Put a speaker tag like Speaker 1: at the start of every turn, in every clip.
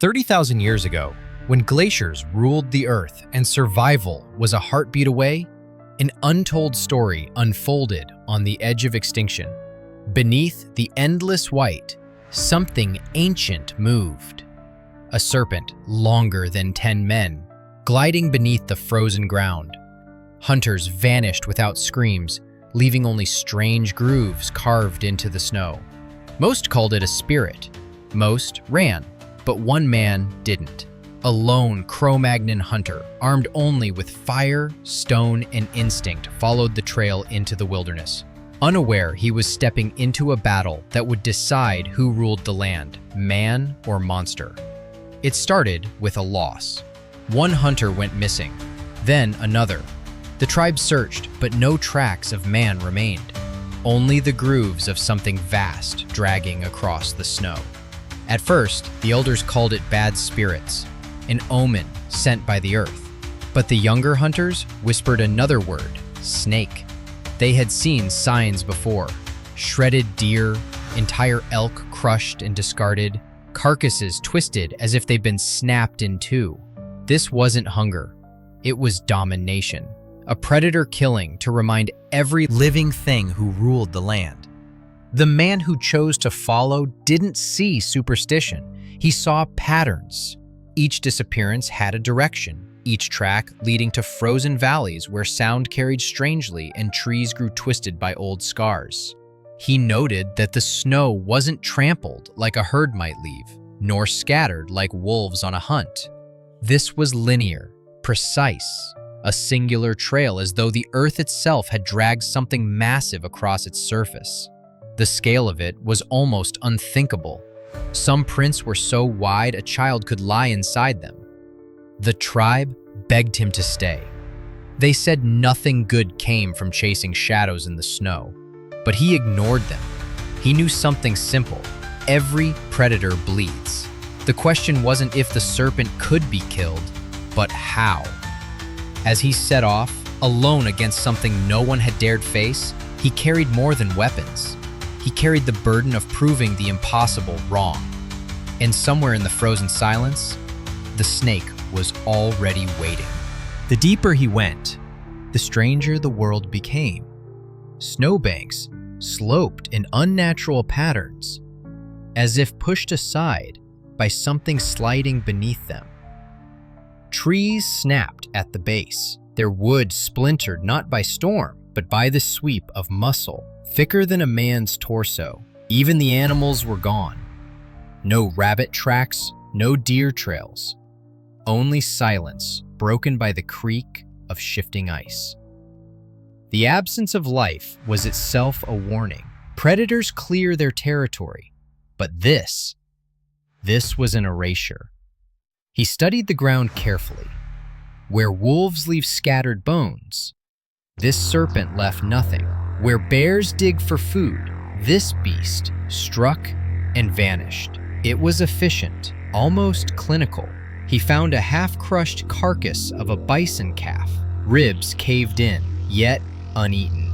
Speaker 1: 30,000 years ago, when glaciers ruled the Earth and survival was a heartbeat away, an untold story unfolded on the edge of extinction. Beneath the endless white, something ancient moved. A serpent longer than 10 men, gliding beneath the frozen ground. Hunters vanished without screams, leaving only strange grooves carved into the snow. Most called it a spirit. Most ran, but one man didn't. A lone Cro-Magnon hunter, armed only with fire, stone, and instinct, followed the trail into the wilderness. Unaware he was stepping into a battle that would decide who ruled the land, man or monster. It started with a loss. One hunter went missing, then another. The tribe searched, but no tracks of man remained. Only the grooves of something vast dragging across the snow. At first, the elders called it bad spirits, an omen sent by the earth. But the younger hunters whispered another word, snake. They had seen signs before. Shredded deer, entire elk crushed and discarded, carcasses twisted as if they'd been snapped in two. This wasn't hunger, it was domination. A predator killing to remind every living thing who ruled the land. The man who chose to follow didn't see superstition. He saw patterns. Each disappearance had a direction, each track leading to frozen valleys where sound carried strangely and trees grew twisted by old scars. He noted that the snow wasn't trampled like a herd might leave, nor scattered like wolves on a hunt. This was linear, precise, a singular trail as though the earth itself had dragged something massive across its surface. The scale of it was almost unthinkable. Some prints were so wide a child could lie inside them. The tribe begged him to stay. They said nothing good came from chasing shadows in the snow, but he ignored them. He knew something simple. Every predator bleeds. The question wasn't if the serpent could be killed, but how. As he set off, alone against something no one had dared face, he carried more than weapons. He carried the burden of proving the impossible wrong. And somewhere in the frozen silence, the snake was already waiting. The deeper he went, the stranger the world became. Snowbanks sloped in unnatural patterns, as if pushed aside by something sliding beneath them. Trees snapped at the base, their wood splintered not by storm, but by the sweep of muscle, thicker than a man's torso. Even the animals were gone. No rabbit tracks, no deer trails. Only silence, broken by the creak of shifting ice. The absence of life was itself a warning. Predators clear their territory, but this was an erasure. He studied the ground carefully. Where wolves leave scattered bones, this serpent left nothing. Where bears dig for food, this beast struck and vanished. It was efficient, almost clinical. He found a half-crushed carcass of a bison calf, ribs caved in, yet uneaten.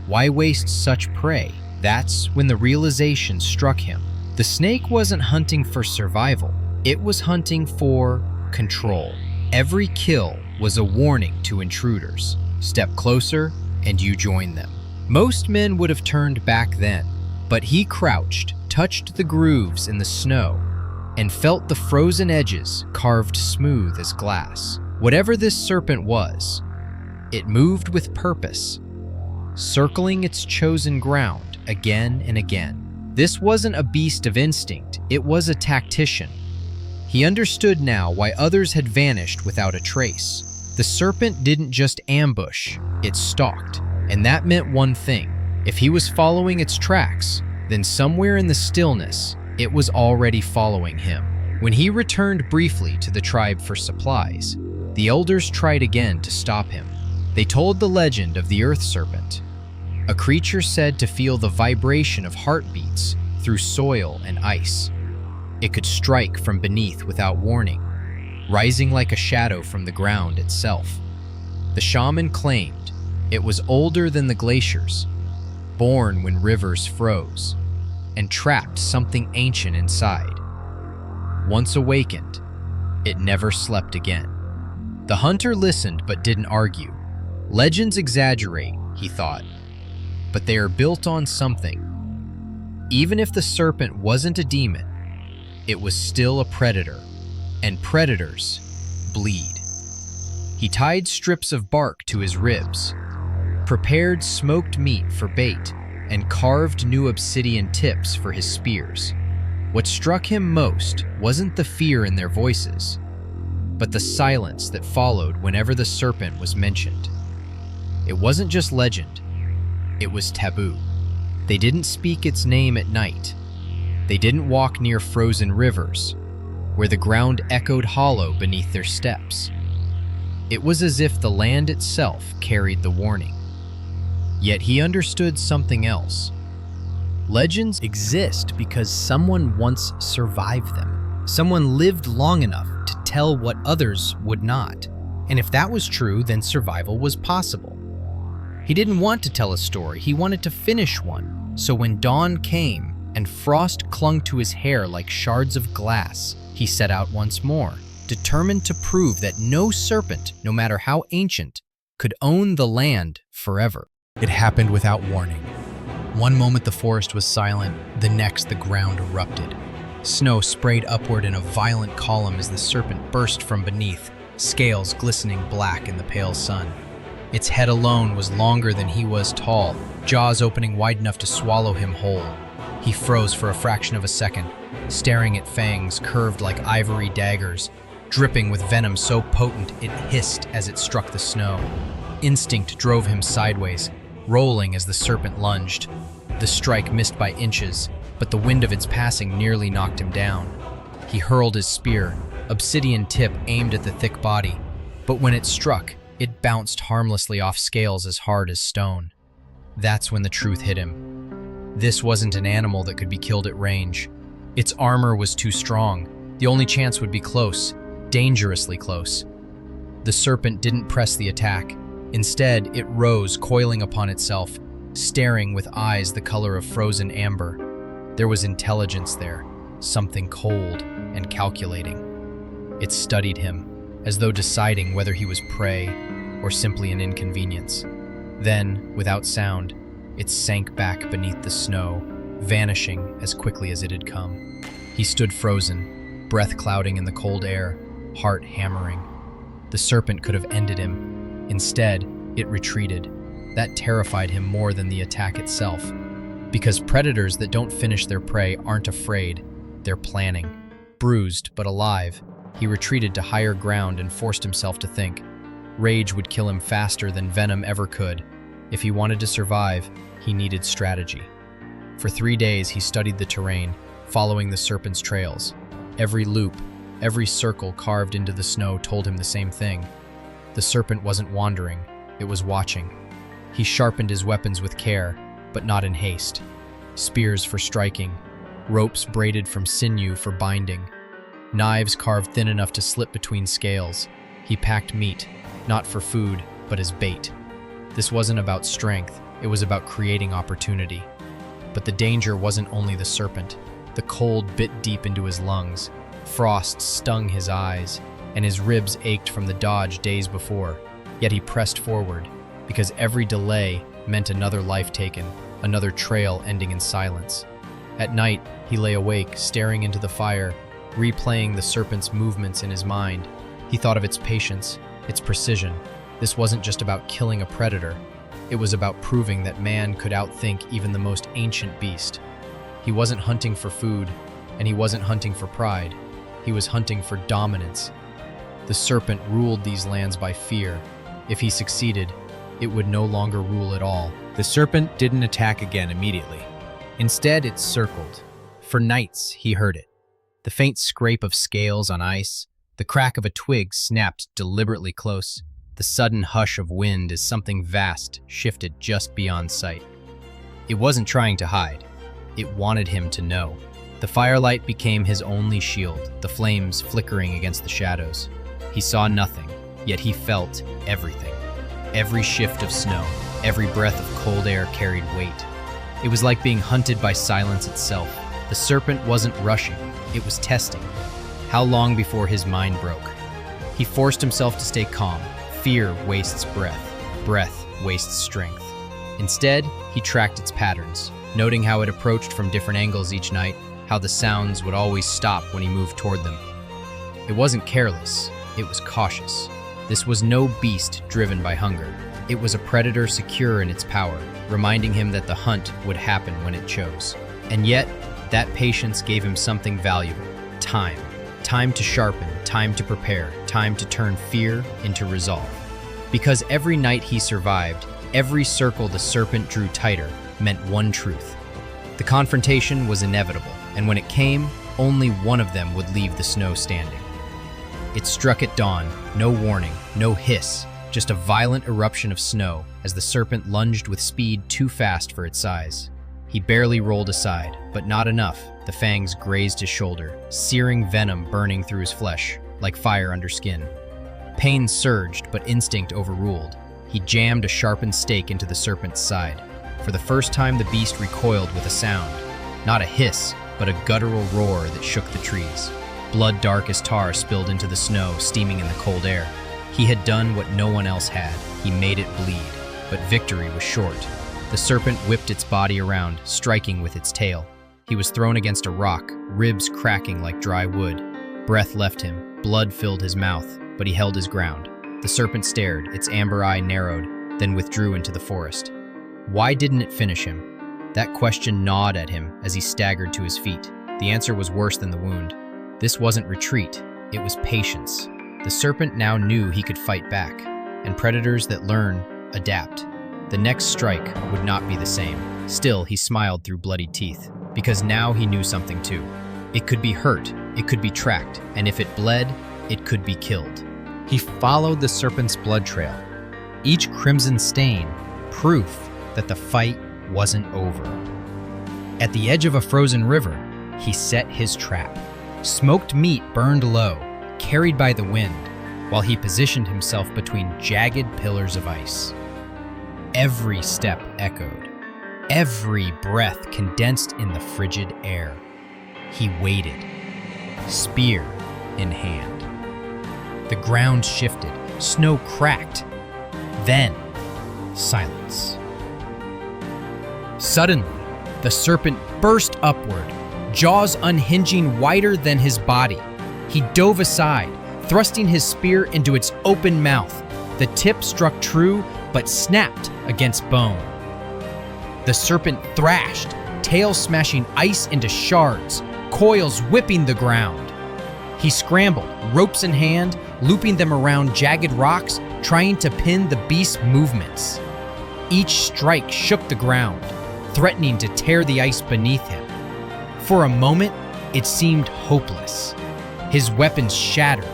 Speaker 1: Why waste such prey? That's when the realization struck him. The snake wasn't hunting for survival. It was hunting for control. Every kill was a warning to intruders. Step closer and you join them. Most men would have turned back then, but he crouched, touched the grooves in the snow, and felt the frozen edges carved smooth as glass. Whatever this serpent was, it moved with purpose, circling its chosen ground again and again. This wasn't a beast of instinct, it was a tactician. He understood now why others had vanished without a trace. The serpent didn't just ambush, it stalked. And that meant one thing. If he was following its tracks, then somewhere in the stillness, it was already following him. When he returned briefly to the tribe for supplies, the elders tried again to stop him. They told the legend of the Earth Serpent, a creature said to feel the vibration of heartbeats through soil and ice. It could strike from beneath without warning, rising like a shadow from the ground itself. The shaman claimed it was older than the glaciers, born when rivers froze, and trapped something ancient inside. Once awakened, it never slept again. The hunter listened but didn't argue. Legends exaggerate, he thought, but they are built on something. Even if the serpent wasn't a demon, it was still a predator, and predators bleed. He tied strips of bark to his ribs, prepared smoked meat for bait, and carved new obsidian tips for his spears. What struck him most wasn't the fear in their voices, but the silence that followed whenever the serpent was mentioned. It wasn't just legend, it was taboo. They didn't speak its name at night. They didn't walk near frozen rivers, where the ground echoed hollow beneath their steps. It was as if the land itself carried the warning. Yet he understood something else. Legends exist because someone once survived them. Someone lived long enough to tell what others would not. And if that was true, then survival was possible. He didn't want to tell a story, he wanted to finish one. So when dawn came and frost clung to his hair like shards of glass, he set out once more, determined to prove that no serpent, no matter how ancient, could own the land forever. It happened without warning. One moment the forest was silent, the next the ground erupted. Snow sprayed upward in a violent column as the serpent burst from beneath, scales glistening black in the pale sun. Its head alone was longer than he was tall, jaws opening wide enough to swallow him whole. He froze for a fraction of a second, staring at fangs curved like ivory daggers, dripping with venom so potent it hissed as it struck the snow. Instinct drove him sideways, rolling as the serpent lunged. The strike missed by inches, but the wind of its passing nearly knocked him down. He hurled his spear, obsidian tip aimed at the thick body, but when it struck, it bounced harmlessly off scales as hard as stone. That's when the truth hit him. This wasn't an animal that could be killed at range. Its armor was too strong. The only chance would be close, dangerously close. The serpent didn't press the attack. Instead, it rose, coiling upon itself, staring with eyes the color of frozen amber. There was intelligence there, something cold and calculating. It studied him, as though deciding whether he was prey or simply an inconvenience. Then, without sound, it sank back beneath the snow, vanishing as quickly as it had come. He stood frozen, breath clouding in the cold air, heart hammering. The serpent could have ended him. Instead, it retreated. That terrified him more than the attack itself. Because predators that don't finish their prey aren't afraid, they're planning. Bruised but alive, he retreated to higher ground and forced himself to think. Rage would kill him faster than venom ever could. If he wanted to survive, he needed strategy. For 3 days, he studied the terrain, following the serpent's trails. Every loop, every circle carved into the snow told him the same thing. The serpent wasn't wandering, it was watching. He sharpened his weapons with care, but not in haste. Spears for striking, ropes braided from sinew for binding, knives carved thin enough to slip between scales. He packed meat, not for food, but as bait. This wasn't about strength, it was about creating opportunity. But the danger wasn't only the serpent. The cold bit deep into his lungs, frost stung his eyes, and his ribs ached from the dodge days before. Yet he pressed forward, because every delay meant another life taken, another trail ending in silence. At night, he lay awake, staring into the fire, replaying the serpent's movements in his mind. He thought of its patience, its precision. This wasn't just about killing a predator. It was about proving that man could outthink even the most ancient beast. He wasn't hunting for food, and he wasn't hunting for pride. He was hunting for dominance. The serpent ruled these lands by fear. If he succeeded, it would no longer rule at all. The serpent didn't attack again immediately. Instead, it circled. For nights, he heard it. The faint scrape of scales on ice, the crack of a twig snapped deliberately close, the sudden hush of wind as something vast shifted just beyond sight. It wasn't trying to hide. It wanted him to know. The firelight became his only shield, the flames flickering against the shadows. He saw nothing, yet he felt everything. Every shift of snow, every breath of cold air carried weight. It was like being hunted by silence itself. The serpent wasn't rushing, it was testing. How long before his mind broke? He forced himself to stay calm. Fear wastes breath. Breath wastes strength. Instead, he tracked its patterns, noting how it approached from different angles each night, how the sounds would always stop when he moved toward them. It wasn't careless, it was cautious. This was no beast driven by hunger. It was a predator secure in its power, reminding him that the hunt would happen when it chose. And yet, that patience gave him something valuable: time. Time to sharpen, time to prepare, time to turn fear into resolve. Because every night he survived, every circle the serpent drew tighter meant one truth. The confrontation was inevitable, and when it came, only one of them would leave the snow standing. It struck at dawn, no warning, no hiss, just a violent eruption of snow as the serpent lunged with speed too fast for its size. He barely rolled aside, but not enough. The fangs grazed his shoulder, searing venom burning through his flesh, like fire under skin. Pain surged, but instinct overruled. He jammed a sharpened stake into the serpent's side. For the first time, the beast recoiled with a sound. Not a hiss, but a guttural roar that shook the trees. Blood dark as tar spilled into the snow, steaming in the cold air. He had done what no one else had. He made it bleed, but victory was short. The serpent whipped its body around, striking with its tail. He was thrown against a rock, ribs cracking like dry wood. Breath left him, blood filled his mouth, but he held his ground. The serpent stared, its amber eye narrowed, then withdrew into the forest. Why didn't it finish him? That question gnawed at him as he staggered to his feet. The answer was worse than the wound. This wasn't retreat, it was patience. The serpent now knew he could fight back, and predators that learn, adapt. The next strike would not be the same. Still, he smiled through bloody teeth, because now he knew something too. It could be hurt, it could be tracked, and if it bled, it could be killed. He followed the serpent's blood trail, each crimson stain proof that the fight wasn't over. At the edge of a frozen river, he set his trap. Smoked meat burned low, carried by the wind, while he positioned himself between jagged pillars of ice. Every step echoed, every breath condensed in the frigid air. He waited, spear in hand. The ground shifted, snow cracked, then silence. Suddenly, the serpent burst upward, jaws unhinging wider than his body. He dove aside, thrusting his spear into its open mouth. The tip struck true, but snapped against bone. The serpent thrashed, tail smashing ice into shards, coils whipping the ground. He scrambled, ropes in hand, looping them around jagged rocks, trying to pin the beast's movements. Each strike shook the ground, threatening to tear the ice beneath him. For a moment, it seemed hopeless. His weapons shattered,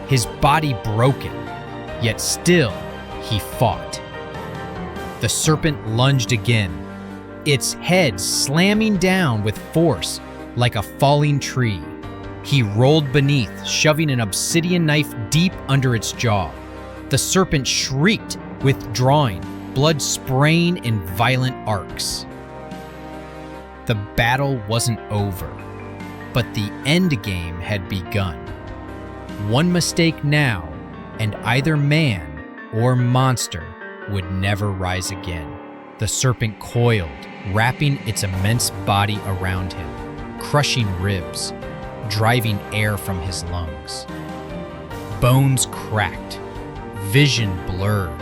Speaker 1: his body broken, yet still he fought. The serpent lunged again, its head slamming down with force like a falling tree. He rolled beneath, shoving an obsidian knife deep under its jaw. The serpent shrieked, withdrawing, blood spraying in violent arcs. The battle wasn't over, but the endgame had begun. One mistake now, and either man or monster would never rise again. The serpent coiled, wrapping its immense body around him, crushing ribs, driving air from his lungs. Bones cracked, vision blurred,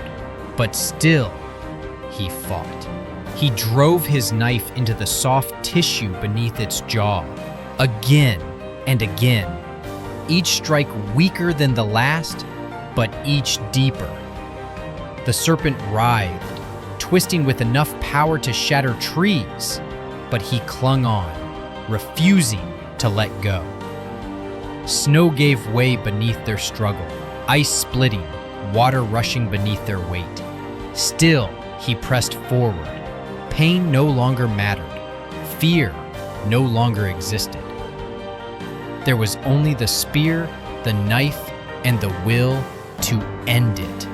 Speaker 1: but still he fought. He drove his knife into the soft tissue beneath its jaw, again and again, each strike weaker than the last, but each deeper. The serpent writhed, twisting with enough power to shatter trees, but he clung on, refusing to let go. Snow gave way beneath their struggle, ice splitting, water rushing beneath their weight. Still, he pressed forward. Pain no longer mattered. Fear no longer existed. There was only the spear, the knife, and the will to end it.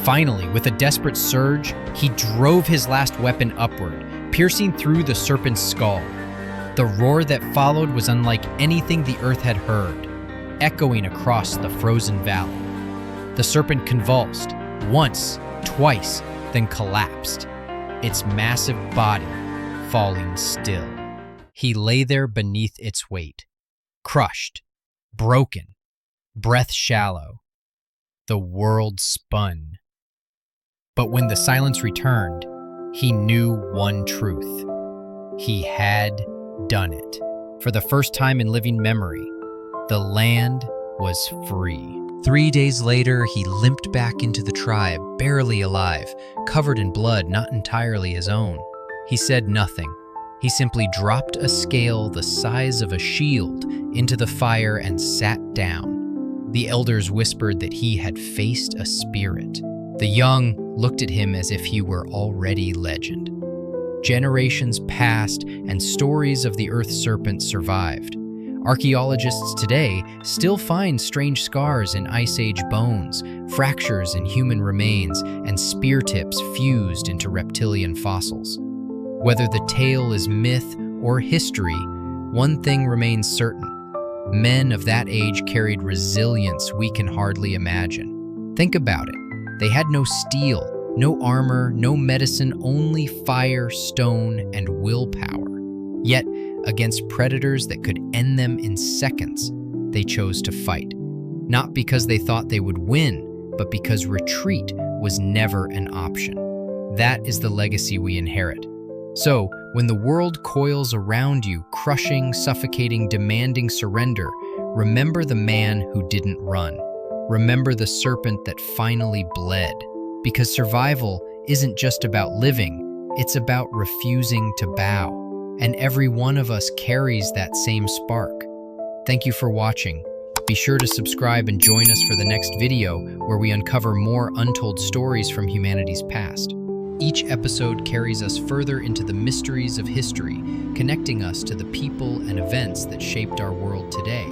Speaker 1: Finally, with a desperate surge, he drove his last weapon upward, piercing through the serpent's skull. The roar that followed was unlike anything the earth had heard. echoing across the frozen valley. The serpent convulsed, once, twice, then collapsed, its massive body falling still. He lay there beneath its weight, crushed, broken, breath shallow. The world spun. But when the silence returned, he knew one truth. He had done it. For the first time in living memory, the land was free. 3 days later, he limped back into the tribe, barely alive, covered in blood not entirely his own. He said nothing. He simply dropped a scale the size of a shield into the fire and sat down. The elders whispered that he had faced a spirit. The young looked at him as if he were already legend. Generations passed and stories of the Earth Serpent survived. Archaeologists today still find strange scars in Ice Age bones, fractures in human remains, and spear tips fused into reptilian fossils. Whether the tale is myth or history, one thing remains certain. Men of that age carried resilience we can hardly imagine. Think about it. They had no steel, no armor, no medicine, only fire, stone, and willpower. Yet, against predators that could end them in seconds, they chose to fight. Not because they thought they would win, but because retreat was never an option. That is the legacy we inherit. So, when the world coils around you, crushing, suffocating, demanding surrender, remember the man who didn't run. Remember the serpent that finally bled. Because survival isn't just about living, it's about refusing to bow. And every one of us carries that same spark. Thank you for watching. Be sure to subscribe and join us for the next video where we uncover more untold stories from humanity's past. Each episode carries us further into the mysteries of history, connecting us to the people and events that shaped our world today.